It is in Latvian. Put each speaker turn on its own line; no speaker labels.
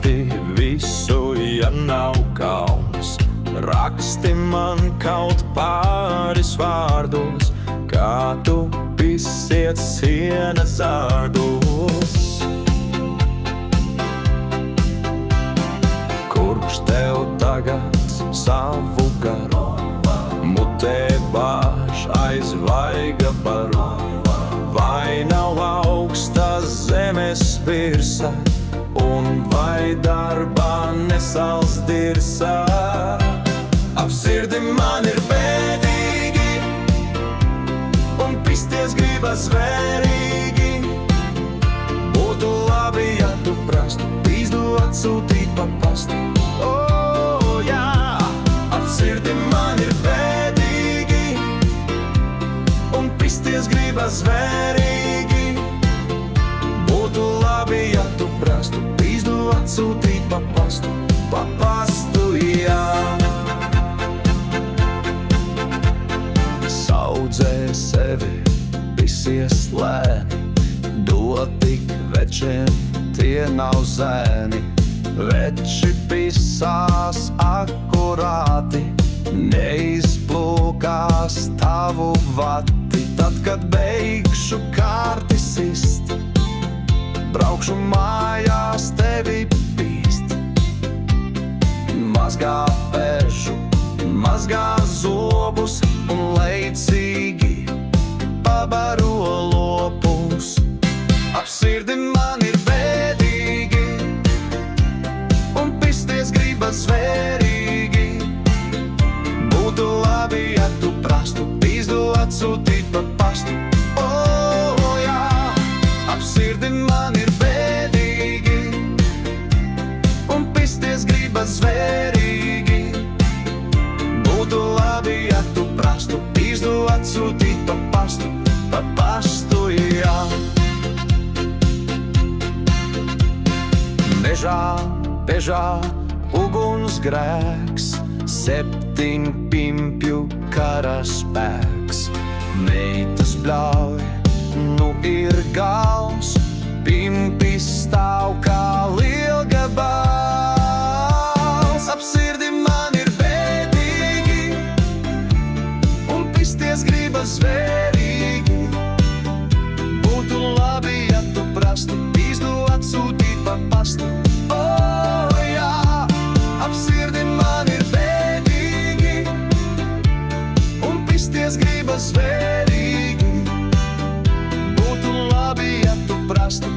raksti visu, ja nav kauns. Raksti man kaut pāris vārdos, kā tu pisiet sienas zārdos. Kurš tev tagad savu garu mutē bāž aiz vaiga baru? Vai nav augsta zemes virsā, un vai darbā nesals dirsā? Ap sirdi man ir bēdīgi, un pisties gribas vērīgi. Būtu labi, ja tu prastu, pīzdu atsūtīt pa pastu. O, jā, ap sirdi man ir bēdīgi, un pisties gribas vērīgi. Būtu labi, ja tu prastu, pīzdu atsūtīt pa pastu. Pa pastu, jā. Saudzē sevi, pisies lēni, dod tik večiem, tie nav zēni. Veči pisās akurāti, neizplūkās tavu vati. Tad, kad beigšu kārti sist, braukšu mājās tevi pīst. Mazgā peršu, mazgā zobus un leicīgi pabaro lopus. Ap sirdi man ir bēdīgi, un pisties gribas vērīgi. Būtu labi, ja tu prastu, pīzdu atsūtīt pa pastu. O, jā, ap sirdi man ir bēdīgi, un pisties gribas vērīgi. Būtu labi, ja tu prastu, pīzdu atsūtīt pa pastu. Pa pastu, jā. Mežā ugunsgrēks, 7 pimpju karaspēks. Meitas bļauj, nu ir gals, pimpi stāv kā lielgabals. Ap sirdi man ir bēdīgi, un pisties gribas vērīgi. Būtu labi, ja tu prastu, pīzdu atsūtīt pa pastu. O, jā, ap sirdi man ir bēdīgi, un pisties gribas vērīgi. Būtu labi, ja tu prastu,